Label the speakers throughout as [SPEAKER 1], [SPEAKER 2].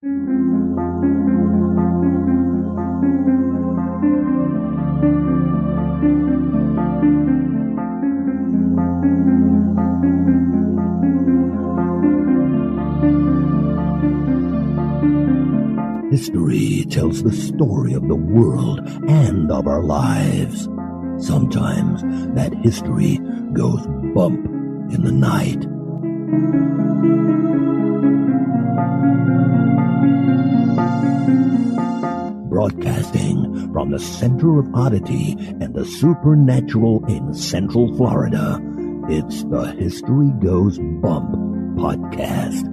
[SPEAKER 1] History tells the story of the world and of our lives. Sometimes that history goes bump in the night. Broadcasting from the center of oddity and the supernatural in Central Florida, it's the History Goes Bump podcast.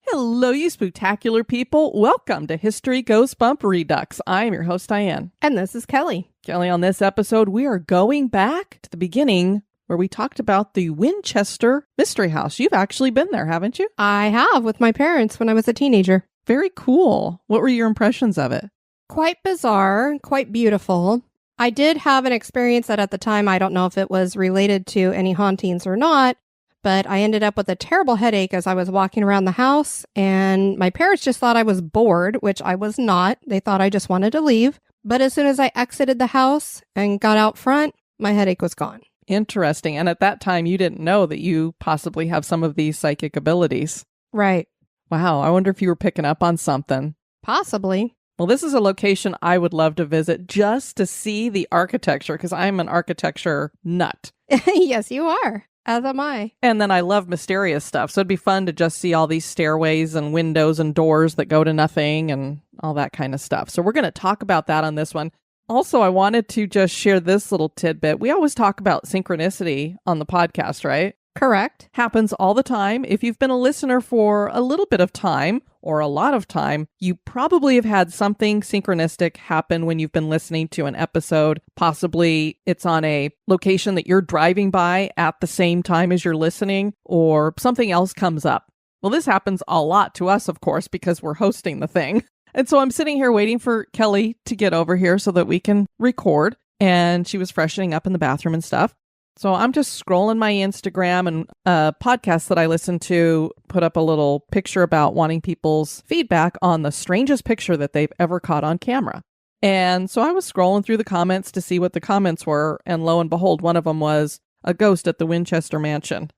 [SPEAKER 2] Hello, you spectacular people. Welcome to History Goes Bump Redux. I'm your host, Diane.
[SPEAKER 3] And this is Kelly.
[SPEAKER 2] Kelly, on this episode, we are going back to the beginning where we talked about the Winchester Mystery House. You've actually been there, haven't you?
[SPEAKER 3] I have, with my parents when I was a teenager.
[SPEAKER 2] Very cool. What were your impressions of it?
[SPEAKER 3] Quite bizarre, quite beautiful. I did have an experience that at the time, I don't know if it was related to any hauntings or not, but I ended up with a terrible headache as I was walking around the house, and my parents just thought I was bored, which I was not. They thought I just wanted to leave. But as soon as I exited the house and got out front, my headache was gone.
[SPEAKER 2] Interesting. And at that time, you didn't know that you possibly have some of these psychic abilities.
[SPEAKER 3] Right.
[SPEAKER 2] Wow. I wonder if you were picking up on something.
[SPEAKER 3] Possibly.
[SPEAKER 2] Well, this is a location I would love to visit just to see the architecture, because I'm an architecture nut.
[SPEAKER 3] Yes, you are. As am I.
[SPEAKER 2] And then I love mysterious stuff. So it'd be fun to just see all these stairways and windows and doors that go to nothing and all that kind of stuff. So we're going to talk about that on this one. Also, I wanted to just share this little tidbit. We always talk about synchronicity on the podcast, right?
[SPEAKER 3] Correct.
[SPEAKER 2] Happens all the time. If you've been a listener for a little bit of time or a lot of time, you probably have had something synchronistic happen when you've been listening to an episode. Possibly it's on a location that you're driving by at the same time as you're listening, or something else comes up. Well, this happens a lot to us, of course, because we're hosting the thing. And so I'm sitting here waiting for Kelly to get over here so that we can record. And she was freshening up in the bathroom and stuff. So I'm just scrolling my Instagram, and a podcast that I listen to put up a little picture about wanting people's feedback on the strangest picture that they've ever caught on camera. And so I was scrolling through the comments to see what the comments were. And lo and behold, one of them was a ghost at the Winchester Mansion.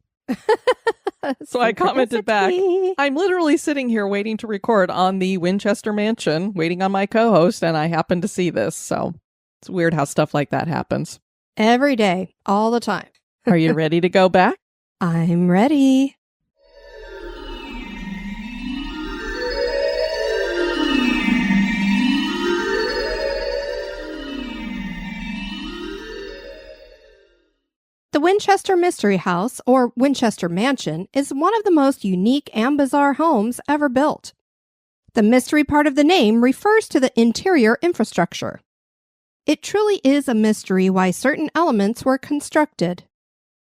[SPEAKER 2] So I commented back, I'm literally sitting here waiting to record on the Winchester Mansion, waiting on my co-host, and I happened to see this. So it's weird how stuff like that happens.
[SPEAKER 3] Every day, all the time.
[SPEAKER 2] Are you ready to go back?
[SPEAKER 3] I'm ready. The Winchester Mystery House, or Winchester Mansion, is one of the most unique and bizarre homes ever built. The mystery part of the name refers to the interior infrastructure. It truly is a mystery why certain elements were constructed.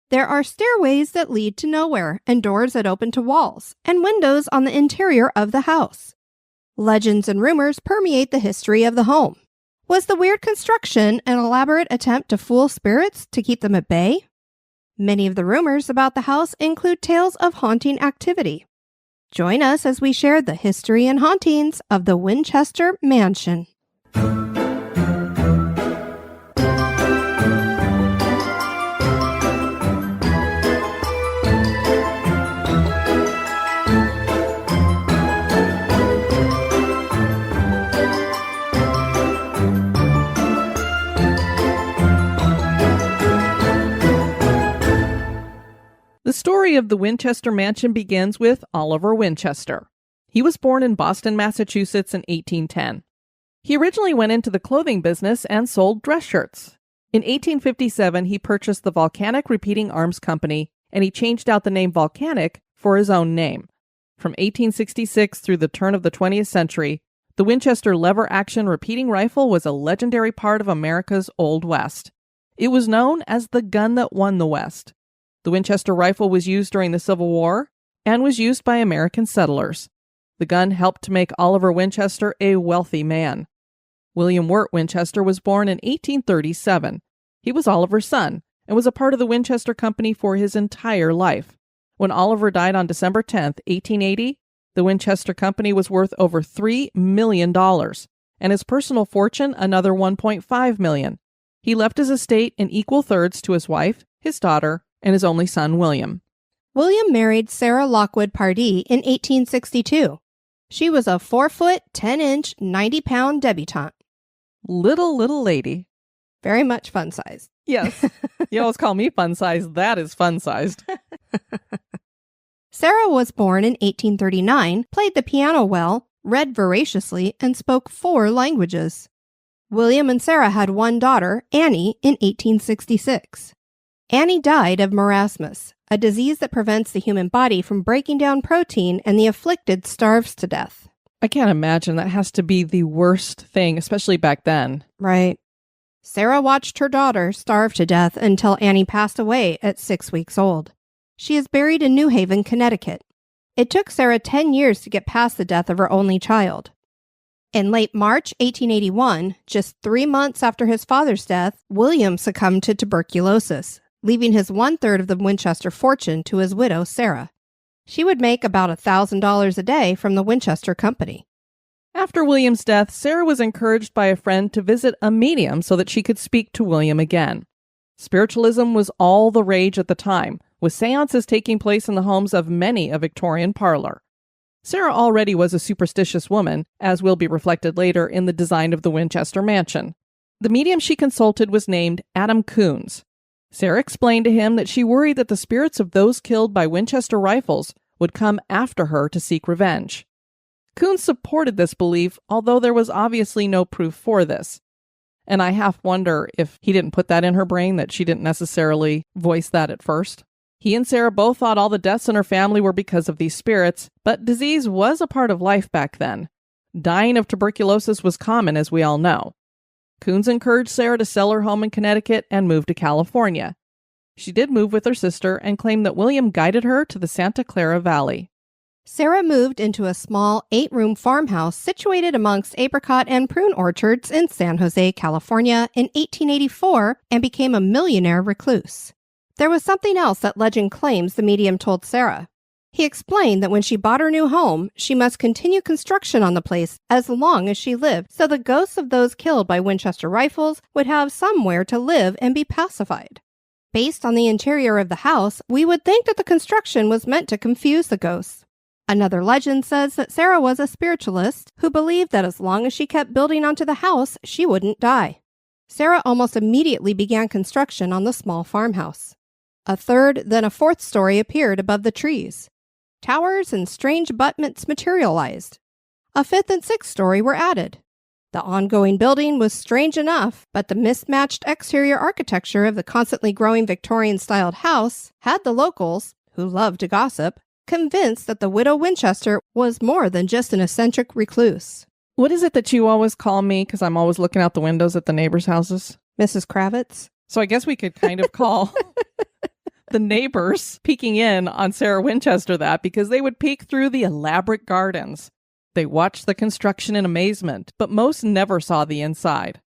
[SPEAKER 3] There are stairways that lead to nowhere, and doors that open to walls, and windows on the interior of the house. Legends and rumors permeate the history of the home. Was the weird construction an elaborate attempt to fool spirits to keep them at bay? Many of the rumors about the house include tales of haunting activity. Join us as we share the history and hauntings of the Winchester Mansion.
[SPEAKER 2] The story of the Winchester Mansion begins with Oliver Winchester. He was born in Boston, Massachusetts in 1810. He originally went into the clothing business and sold dress shirts. In 1857, he purchased the Volcanic Repeating Arms Company, and he changed out the name Volcanic for his own name. From 1866 through the turn of the 20th century, the Winchester lever-action repeating rifle was a legendary part of America's Old West. It was known as the gun that won the West. The Winchester rifle was used during the Civil War and was used by American settlers. The gun helped to make Oliver Winchester a wealthy man. William Wirt Winchester was born in 1837. He was Oliver's son and was a part of the Winchester Company for his entire life. When Oliver died on December 10th, 1880, the Winchester Company was worth over $3 million, and his personal fortune another $1.5 million. He left his estate in equal thirds to his wife, his daughter, and his only son, William.
[SPEAKER 3] William married Sarah Lockwood Pardee in 1862. She was a 4-foot, 10-inch, 90-pound debutante.
[SPEAKER 2] Little lady.
[SPEAKER 3] Very much fun-sized.
[SPEAKER 2] Yes. You always call me fun-sized. That is fun-sized.
[SPEAKER 3] Sarah was born in 1839, played the piano well, read voraciously, and spoke 4 languages. William and Sarah had one daughter, Annie, in 1866. Annie died of marasmus, a disease that prevents the human body from breaking down protein, and the afflicted starves to death.
[SPEAKER 2] I can't imagine. That has to be the worst thing, especially back then.
[SPEAKER 3] Right. Sarah watched her daughter starve to death until Annie passed away at 6 weeks old. She is buried in New Haven, Connecticut. It took Sarah 10 years to get past the death of her only child. In late March 1881, just 3 months after his father's death, William succumbed to tuberculosis, leaving his 1/3 of the Winchester fortune to his widow, Sarah. She would make about $1,000 a day from the Winchester Company.
[SPEAKER 2] After William's death, Sarah was encouraged by a friend to visit a medium so that she could speak to William again. Spiritualism was all the rage at the time, with seances taking place in the homes of many a Victorian parlor. Sarah already was a superstitious woman, as will be reflected later in the design of the Winchester Mansion. The medium she consulted was named Adam Coons. Sarah explained to him that she worried that the spirits of those killed by Winchester rifles would come after her to seek revenge. Coons supported this belief, although there was obviously no proof for this. And I half wonder if he didn't put that in her brain, that she didn't necessarily voice that at first. He and Sarah both thought all the deaths in her family were because of these spirits, but disease was a part of life back then. Dying of tuberculosis was common, as we all know. Coons encouraged Sarah to sell her home in Connecticut and move to California. She did move with her sister and claimed that William guided her to the Santa Clara Valley.
[SPEAKER 3] Sarah moved into a small 8-room farmhouse situated amongst apricot and prune orchards in San Jose, California in 1884 and became a millionaire recluse. There was something else that legend claims the medium told Sarah. He explained that when she bought her new home, she must continue construction on the place as long as she lived, so the ghosts of those killed by Winchester rifles would have somewhere to live and be pacified. Based on the interior of the house, we would think that the construction was meant to confuse the ghosts. Another legend says that Sarah was a spiritualist who believed that as long as she kept building onto the house, she wouldn't die. Sarah almost immediately began construction on the small farmhouse. A 3rd, then a 4th story appeared above the trees. Towers and strange abutments materialized. A 5th and 6th story were added. The ongoing building was strange enough, but the mismatched exterior architecture of the constantly growing Victorian-styled house had the locals, who loved to gossip, convinced that the widow Winchester was more than just an eccentric recluse.
[SPEAKER 2] What is it that you always call me, because I'm always looking out the windows at the neighbors' houses?
[SPEAKER 3] Mrs. Kravitz?
[SPEAKER 2] So I guess we could kind of call the neighbors peeking in on Sarah Winchester that, because they would peek through the elaborate gardens. They watched the construction in amazement, but most never saw the inside.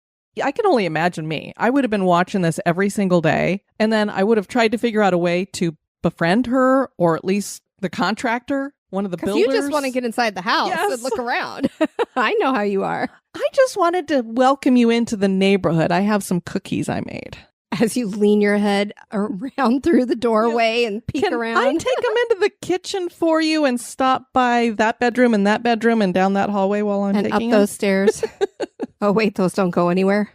[SPEAKER 2] I can only imagine me. I would have been watching this every single day, and then I would have tried to figure out a way to befriend her, or at least the contractor, one of the builders.
[SPEAKER 3] Because you just want to get inside the house and look around. I know how you are.
[SPEAKER 2] I just wanted to welcome you into the neighborhood. I have some cookies I made.
[SPEAKER 3] As you lean your head around through the doorway and peek around.
[SPEAKER 2] I take them into the kitchen for you and stop by that bedroom and down that hallway while I'm taking them?
[SPEAKER 3] And up those stairs. Oh, wait, those don't go anywhere.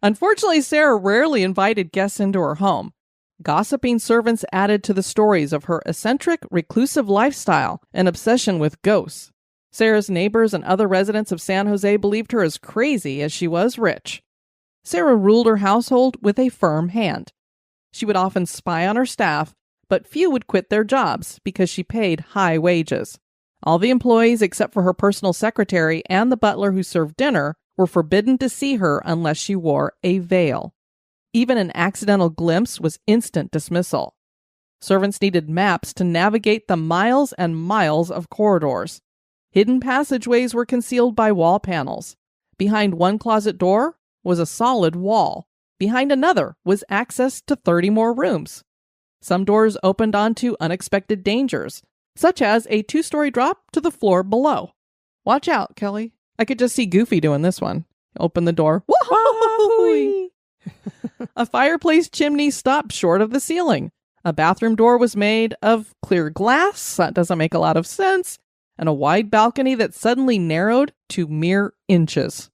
[SPEAKER 2] Unfortunately, Sarah rarely invited guests into her home. Gossiping servants added to the stories of her eccentric, reclusive lifestyle and obsession with ghosts. Sarah's neighbors and other residents of San Jose believed her as crazy as she was rich. Sarah ruled her household with a firm hand. She would often spy on her staff, but few would quit their jobs because she paid high wages. All the employees, except for her personal secretary and the butler who served dinner, were forbidden to see her unless she wore a veil. Even an accidental glimpse was instant dismissal. Servants needed maps to navigate the miles and miles of corridors. Hidden passageways were concealed by wall panels. Behind one closet door was a solid wall. Behind another was access to 30 more rooms. Some doors opened onto unexpected dangers, such as a 2-story drop to the floor below. Watch out, Kelly. I could just see Goofy doing this one. Open the door. Whoa! A fireplace chimney stopped short of the ceiling. A bathroom door was made of clear glass. That doesn't make a lot of sense. And a wide balcony that suddenly narrowed to mere inches.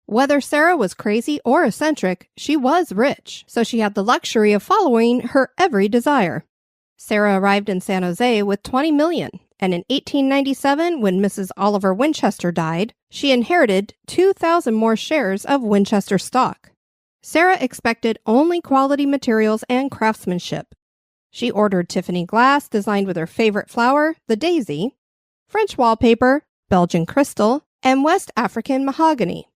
[SPEAKER 3] Whether Sarah was crazy or eccentric, she was rich, so she had the luxury of following her every desire. Sarah arrived in San Jose with $20 million, and in 1897, when Mrs. Oliver Winchester died, she inherited 2,000 more shares of Winchester stock. Sarah expected only quality materials and craftsmanship. She ordered Tiffany glass designed with her favorite flower, the daisy, French wallpaper, Belgian crystal, and West African mahogany.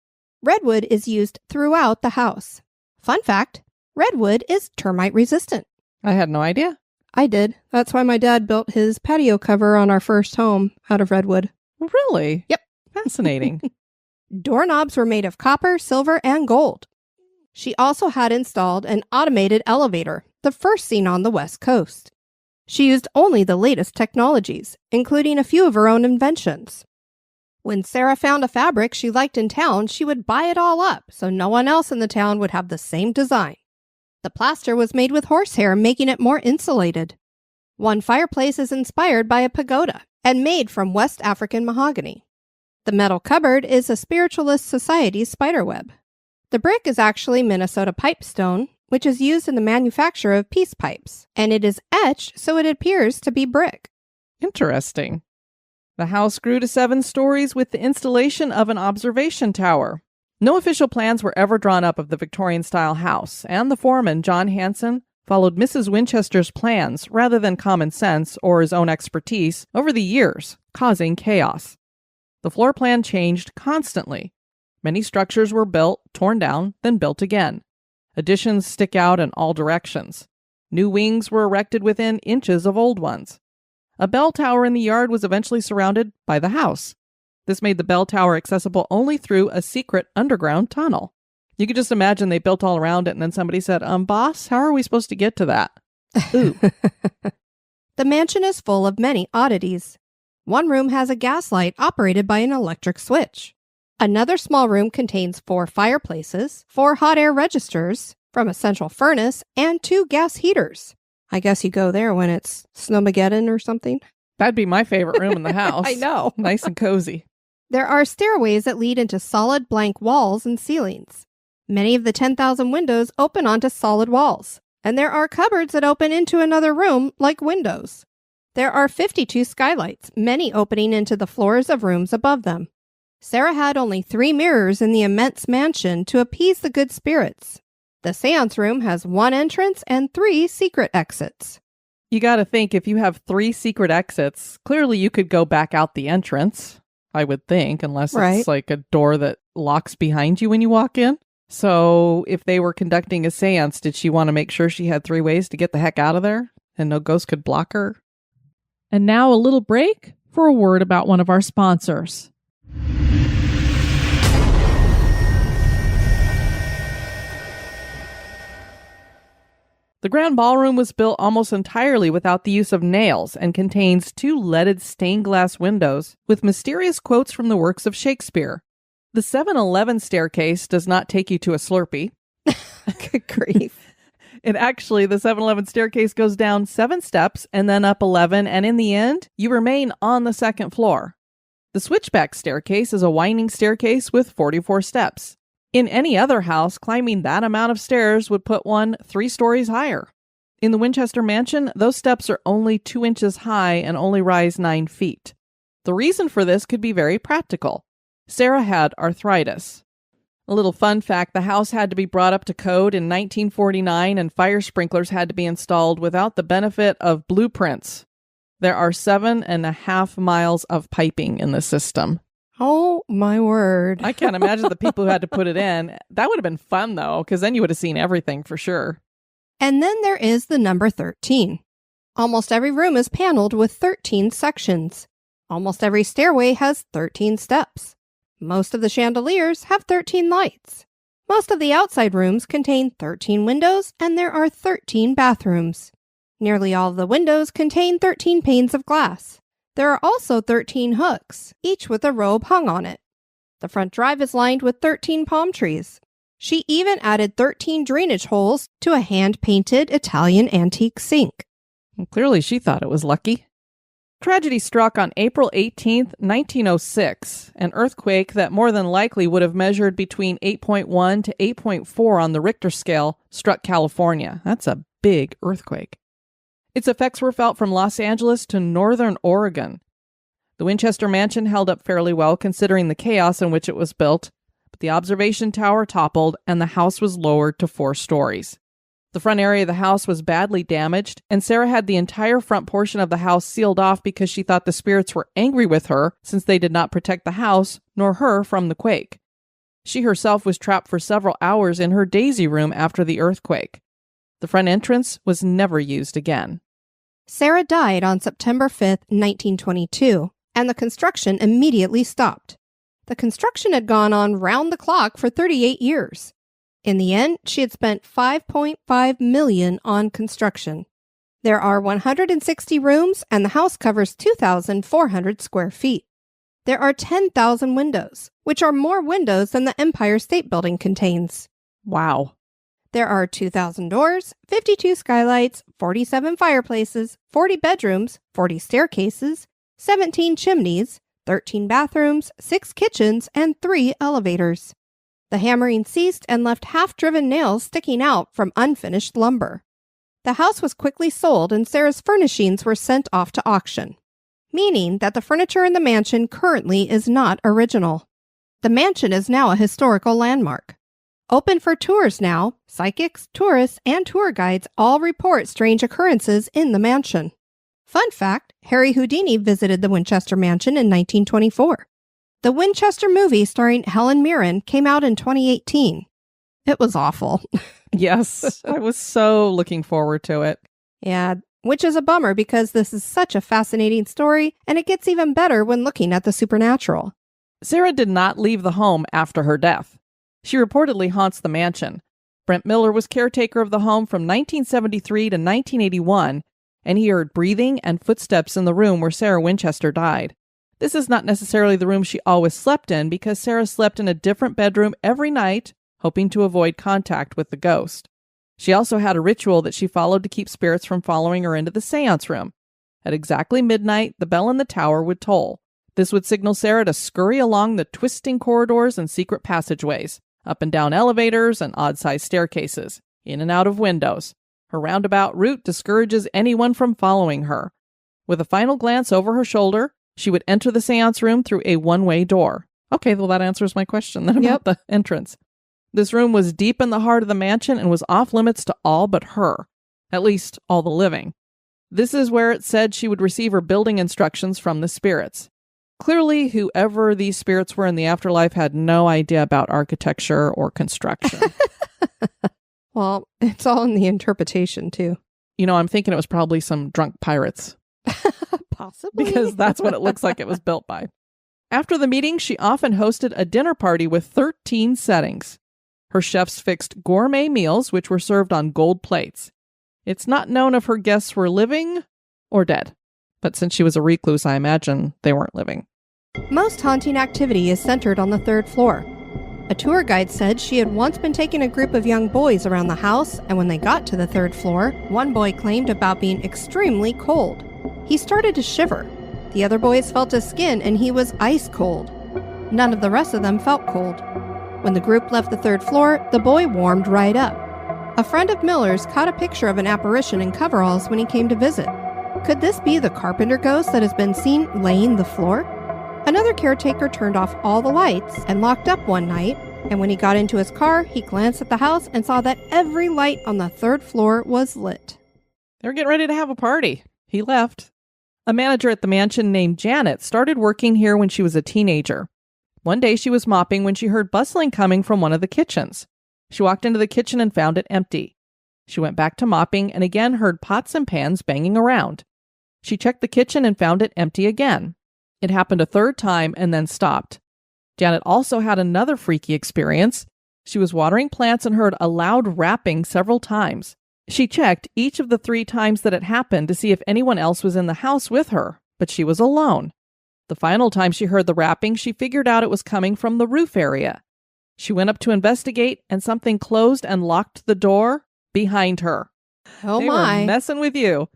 [SPEAKER 3] Redwood is used throughout the house. Fun fact, redwood is termite resistant.
[SPEAKER 2] I had no idea.
[SPEAKER 3] I did. That's why my dad built his patio cover on our first home out of redwood.
[SPEAKER 2] Really?
[SPEAKER 3] Yep.
[SPEAKER 2] Fascinating.
[SPEAKER 3] Doorknobs were made of copper, silver, and gold. She also had installed an automated elevator, the first seen on the West Coast. She used only the latest technologies, including a few of her own inventions. When Sarah found a fabric she liked in town, she would buy it all up so no one else in the town would have the same design. The plaster was made with horsehair, making it more insulated. One fireplace is inspired by a pagoda and made from West African mahogany. The metal cupboard is a Spiritualist Society spiderweb. The brick is actually Minnesota pipestone, which is used in the manufacture of peace pipes, and it is etched so it appears to be brick.
[SPEAKER 2] Interesting. The house grew to 7 stories with the installation of an observation tower. No official plans were ever drawn up of the Victorian-style house, and the foreman, John Hanson, followed Mrs. Winchester's plans rather than common sense or his own expertise over the years, causing chaos. The floor plan changed constantly. Many structures were built, torn down, then built again. Additions stick out in all directions. New wings were erected within inches of old ones. A bell tower in the yard was eventually surrounded by the house. This made the bell tower accessible only through a secret underground tunnel. You could just imagine they built all around it and then somebody said, boss, how are we supposed to get to that? Ooh.
[SPEAKER 3] The mansion is full of many oddities. One room has a gas light operated by an electric switch. Another small room contains 4 fireplaces, 4 hot air registers from a central furnace, and 2 gas heaters. I guess you go there when it's Snowmageddon or something.
[SPEAKER 2] That'd be my favorite room in the house.
[SPEAKER 3] I know.
[SPEAKER 2] Nice and cozy.
[SPEAKER 3] There are stairways that lead into solid blank walls and ceilings. Many of the 10,000 windows open onto solid walls, and there are cupboards that open into another room like windows. There are 52 skylights, many opening into the floors of rooms above them. Sarah had only 3 mirrors in the immense mansion to appease the good spirits. The seance room has 1 entrance and 3 secret exits.
[SPEAKER 2] You gotta think, if you have 3 secret exits, clearly you could go back out the entrance, I would think, unless it's like a door that locks behind you when you walk in. So if they were conducting a seance, did she want to make sure she had 3 ways to get the heck out of there and no ghost could block her? And now a little break for a word about one of our sponsors. The Grand Ballroom was built almost entirely without the use of nails and contains 2 leaded stained glass windows with mysterious quotes from the works of Shakespeare. The 7-Eleven staircase does not take you to a Slurpee.
[SPEAKER 3] Good grief.
[SPEAKER 2] The 7-Eleven staircase goes down 7 steps and then up 11, and in the end, you remain on the 2nd floor. The switchback staircase is a winding staircase with 44 steps. In any other house, climbing that amount of stairs would put one 3 stories higher. In the Winchester Mansion, those steps are only 2 inches high and only rise 9 feet. The reason for this could be very practical. Sarah had arthritis. A little fun fact, the house had to be brought up to code in 1949 and fire sprinklers had to be installed without the benefit of blueprints. There are 7.5 miles of piping in the system.
[SPEAKER 3] Oh, my word.
[SPEAKER 2] I can't imagine the people who had to put it in. That would have been fun, though, because then you would have seen everything for sure.
[SPEAKER 3] And then there is the number 13. Almost every room is paneled with 13 sections. Almost every stairway has 13 steps. Most of the chandeliers have 13 lights. Most of the outside rooms contain 13 windows, and there are 13 bathrooms. Nearly all of the windows contain 13 panes of glass. There are also 13 hooks, each with a robe hung on it. The front drive is lined with 13 palm trees. She even added 13 drainage holes to a hand-painted Italian antique sink.
[SPEAKER 2] Well, clearly she thought it was lucky. Tragedy struck on April 18th, 1906, an earthquake that more than likely would have measured between 8.1 to 8.4 on the Richter scale struck California. That's a big earthquake. Its effects were felt from Los Angeles to northern Oregon. The Winchester Mansion held up fairly well considering the chaos in which it was built, but the observation tower toppled and the house was lowered to 4 stories. The front area of the house was badly damaged, and Sarah had the entire front portion of the house sealed off because she thought the spirits were angry with her since they did not protect the house nor her from the quake. She herself was trapped for several hours in her daisy room after the earthquake. The front entrance was never used again.
[SPEAKER 3] Sarah died on September 5th, 1922, and the construction immediately stopped. The construction had gone on round the clock for 38 years. In the end, she had spent $5.5 million on construction. There are 160 rooms, and the house covers 2,400 square feet. There are 10,000 windows, which are more windows than the Empire State Building contains.
[SPEAKER 2] Wow.
[SPEAKER 3] There are 2,000 doors, 52 skylights, 47 fireplaces, 40 bedrooms, 40 staircases, 17 chimneys, 13 bathrooms, 6 kitchens, and 3 elevators. The hammering ceased and left half-driven nails sticking out from unfinished lumber. The house was quickly sold and Sarah's furnishings were sent off to auction, meaning that the furniture in the mansion currently is not original. The mansion is now a historical landmark. Open for tours now, psychics, tourists, and tour guides all report strange occurrences in the mansion. Fun fact, Harry Houdini visited the Winchester Mansion in 1924. The Winchester movie starring Helen Mirren came out in 2018. It was awful.
[SPEAKER 2] Yes, I was so looking forward to it.
[SPEAKER 3] Yeah, which is a bummer because this is such a fascinating story, and it gets even better when looking at the supernatural.
[SPEAKER 2] Sarah did not leave the home after her death. She reportedly haunts the mansion. Brent Miller was caretaker of the home from 1973 to 1981, and he heard breathing and footsteps in the room where Sarah Winchester died. This is not necessarily the room she always slept in because Sarah slept in a different bedroom every night, hoping to avoid contact with the ghost. She also had a ritual that she followed to keep spirits from following her into the seance room. At exactly midnight, the bell in the tower would toll. This would signal Sarah to scurry along the twisting corridors and secret passageways, up and down elevators and odd-sized staircases, in and out of windows. Her roundabout route discourages anyone from following her. With a final glance over her shoulder, she would enter the seance room through a one-way door. Okay, well, that answers my question then about the entrance. This room was deep in the heart of the mansion and was off limits to all but her, at least all the living. This is where it said she would receive her building instructions from the spirits. Clearly, whoever these spirits were in the afterlife had no idea about architecture or construction.
[SPEAKER 3] Well, it's all in the interpretation, too.
[SPEAKER 2] You know, I'm thinking it was probably some drunk pirates.
[SPEAKER 3] Possibly.
[SPEAKER 2] Because that's what it looks like it was built by. After the meeting, she often hosted a dinner party with 13 settings. Her chefs fixed gourmet meals, which were served on gold plates. It's not known if her guests were living or dead. But since she was a recluse, I imagine they weren't living.
[SPEAKER 3] Most haunting activity is centered on the 3rd floor. A tour guide said she had once been taking a group of young boys around the house, and when they got to the 3rd floor, one boy claimed about being extremely cold. He started to shiver. The other boys felt his skin, and he was ice cold. None of the rest of them felt cold. When the group left the 3rd floor, the boy warmed right up. A friend of Miller's caught a picture of an apparition in coveralls when he came to visit. Could this be the carpenter ghost that has been seen laying the floor? Another caretaker turned off all the lights and locked up one night, and when he got into his car, he glanced at the house and saw that every light on the 3rd floor was lit.
[SPEAKER 2] They were getting ready to have a party. He left. A manager at the mansion named Janet started working here when she was a teenager. One day she was mopping when she heard bustling coming from one of the kitchens. She walked into the kitchen and found it empty. She went back to mopping and again heard pots and pans banging around. She checked the kitchen and found it empty again. It happened a 3rd time and then stopped. Janet also had another freaky experience. She was watering plants and heard a loud rapping several times. She checked each of the 3 times that it happened to see if anyone else was in the house with her, but she was alone. The final time she heard the rapping, she figured out it was coming from the roof area. She went up to investigate, and something closed and locked the door behind her.
[SPEAKER 3] Oh
[SPEAKER 2] They
[SPEAKER 3] my.
[SPEAKER 2] were messing with you.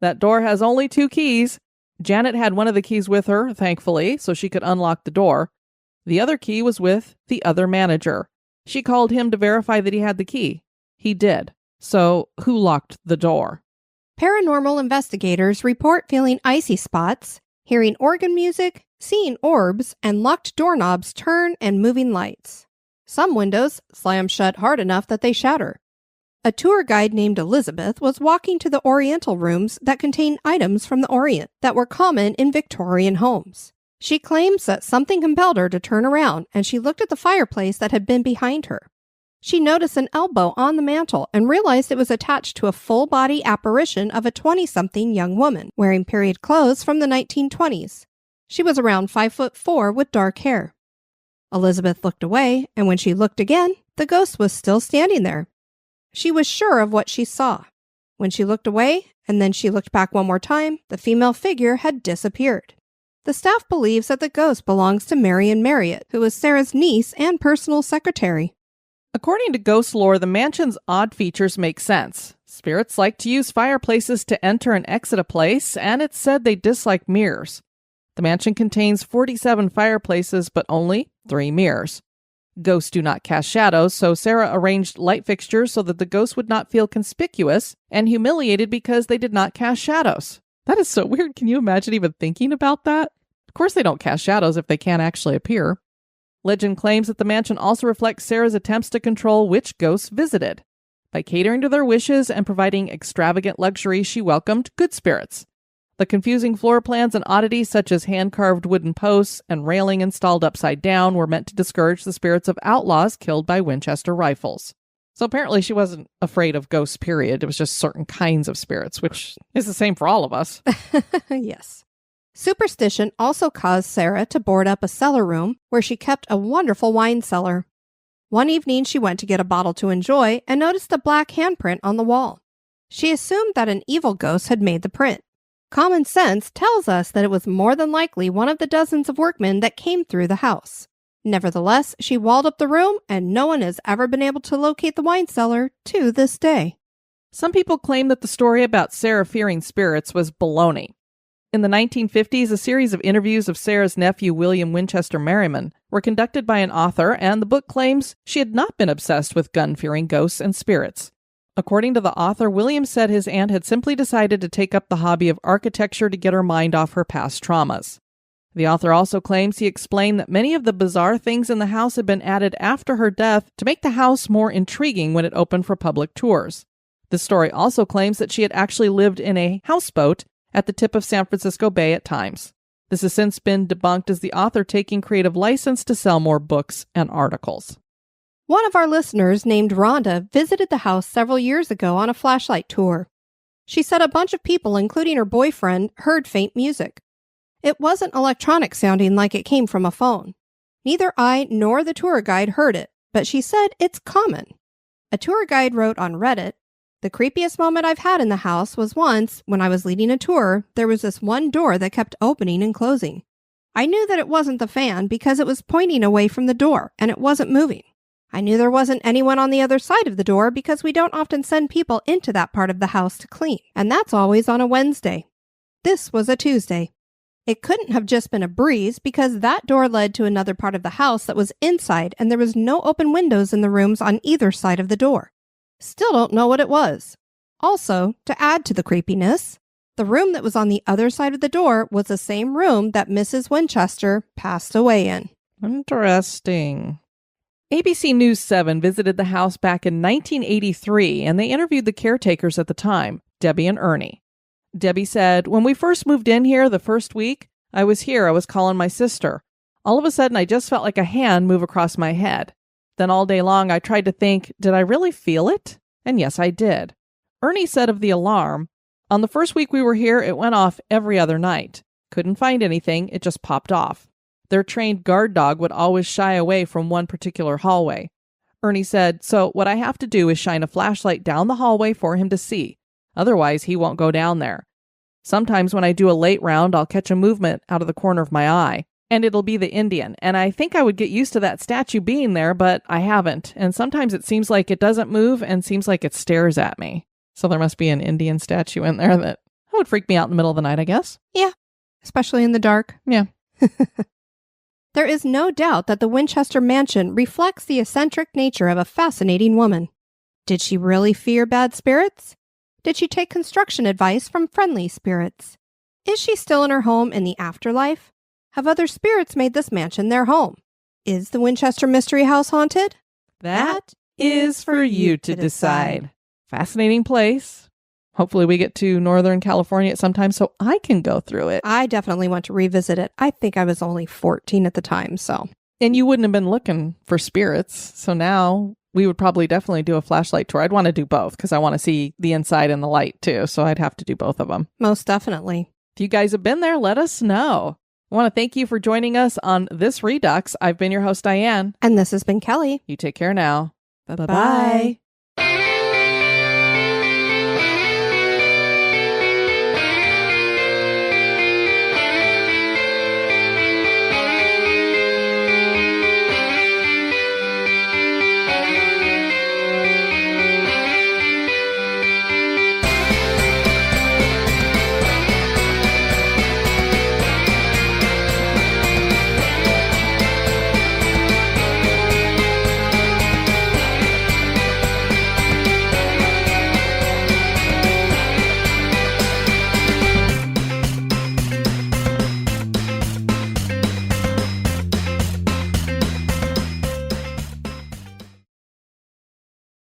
[SPEAKER 2] That door has only 2 keys. Janet had one of the keys with her, thankfully, so she could unlock the door. The other key was with the other manager. She called him to verify that he had the key. He did. So, who locked the door?
[SPEAKER 3] Paranormal investigators report feeling icy spots, hearing organ music, seeing orbs, and locked doorknobs turn and moving lights. Some windows slam shut hard enough that they shatter. A tour guide named Elizabeth was walking to the Oriental rooms that contain items from the Orient that were common in Victorian homes. She claims that something compelled her to turn around, and she looked at the fireplace that had been behind her. She noticed an elbow on the mantel and realized it was attached to a full-body apparition of a 20-something young woman wearing period clothes from the 1920s. She was around 5'4" with dark hair. Elizabeth looked away, and when she looked again, the ghost was still standing there. She was sure of what she saw. When she looked away, and then she looked back one more time, the female figure had disappeared. The staff believes that the ghost belongs to Marion Marriott, who was Sarah's niece and personal secretary.
[SPEAKER 2] According to ghost lore, the mansion's odd features make sense. Spirits like to use fireplaces to enter and exit a place, and it's said they dislike mirrors. The mansion contains 47 fireplaces, but only 3 mirrors. Ghosts do not cast shadows, so Sarah arranged light fixtures so that the ghosts would not feel conspicuous and humiliated because they did not cast shadows. That is so weird. Can you imagine even thinking about that? Of course they don't cast shadows if they can't actually appear. Legend claims that the mansion also reflects Sarah's attempts to control which ghosts visited. By catering to their wishes and providing extravagant luxury, she welcomed good spirits. The confusing floor plans and oddities such as hand-carved wooden posts and railing installed upside down were meant to discourage the spirits of outlaws killed by Winchester rifles. So apparently she wasn't afraid of ghosts, period. It was just certain kinds of spirits, which is the same for all of us.
[SPEAKER 3] Yes. Superstition also caused Sarah to board up a cellar room where she kept a wonderful wine cellar. One evening she went to get a bottle to enjoy and noticed a black handprint on the wall. She assumed that an evil ghost had made the print. Common sense tells us that it was more than likely one of the dozens of workmen that came through the house. Nevertheless, she walled up the room, and no one has ever been able to locate the wine cellar to this day.
[SPEAKER 2] Some people claim that the story about Sarah fearing spirits was baloney. In the 1950s, a series of interviews of Sarah's nephew, William Winchester Merriman, were conducted by an author, and the book claims she had not been obsessed with gun-fearing ghosts and spirits. According to the author, William said his aunt had simply decided to take up the hobby of architecture to get her mind off her past traumas. The author also claims he explained that many of the bizarre things in the house had been added after her death to make the house more intriguing when it opened for public tours. The story also claims that she had actually lived in a houseboat at the tip of San Francisco Bay at times. This has since been debunked as the author taking creative license to sell more books and articles.
[SPEAKER 3] One of our listeners named Rhonda visited the house several years ago on a flashlight tour. She said a bunch of people, including her boyfriend, heard faint music. It wasn't electronic sounding like it came from a phone. Neither I nor the tour guide heard it, but she said it's common. A tour guide wrote on Reddit, "The creepiest moment I've had in the house was once, when I was leading a tour, there was this one door that kept opening and closing. I knew that it wasn't the fan because it was pointing away from the door and it wasn't moving. I knew there wasn't anyone on the other side of the door because we don't often send people into that part of the house to clean, and that's always on a Wednesday. This was a Tuesday. It couldn't have just been a breeze because that door led to another part of the house that was inside and there was no open windows in the rooms on either side of the door. Still don't know what it was. Also, to add to the creepiness, the room that was on the other side of the door was the same room that Mrs. Winchester passed away in."
[SPEAKER 2] Interesting. ABC News 7 visited the house back in 1983, and they interviewed the caretakers at the time, Debbie and Ernie. Debbie said, "When we first moved in here the first week, I was calling my sister. All of a sudden, I just felt like a hand move across my head. Then all day long, I tried to think, did I really feel it? And yes, I did." Ernie said of the alarm, "On the first week we were here, it went off every other night. Couldn't find anything, it just popped off. Their trained guard dog would always shy away from one particular hallway. Ernie said, so what I have to do is shine a flashlight down the hallway for him to see. Otherwise, he won't go down there. Sometimes when I do a late round, I'll catch a movement out of the corner of my eye, and it'll be the Indian. And I think I would get used to that statue being there, but I haven't. And sometimes it seems like it doesn't move and seems like it stares at me. So there must be an Indian statue in there that would freak me out in the middle of the night, I guess.
[SPEAKER 3] Yeah, especially in the dark.
[SPEAKER 2] Yeah.
[SPEAKER 3] There is no doubt that the Winchester Mansion reflects the eccentric nature of a fascinating woman. Did she really fear bad spirits? Did she take construction advice from friendly spirits? Is she still in her home in the afterlife? Have other spirits made this mansion their home? Is the Winchester Mystery House haunted?
[SPEAKER 2] That is for you to decide. Fascinating place. Hopefully we get to Northern California at some time so I can go through it.
[SPEAKER 3] I definitely want to revisit it. I think I was only 14 at the time, so.
[SPEAKER 2] And you wouldn't have been looking for spirits. So now we would probably definitely do a flashlight tour. I'd want to do both because I want to see the inside and the light too. So I'd have to do both of them.
[SPEAKER 3] Most definitely.
[SPEAKER 2] If you guys have been there, let us know. I want to thank you for joining us on this Redux. I've been your host, Diane.
[SPEAKER 3] And this has been Kelly.
[SPEAKER 2] You take care now.
[SPEAKER 3] Bye-bye.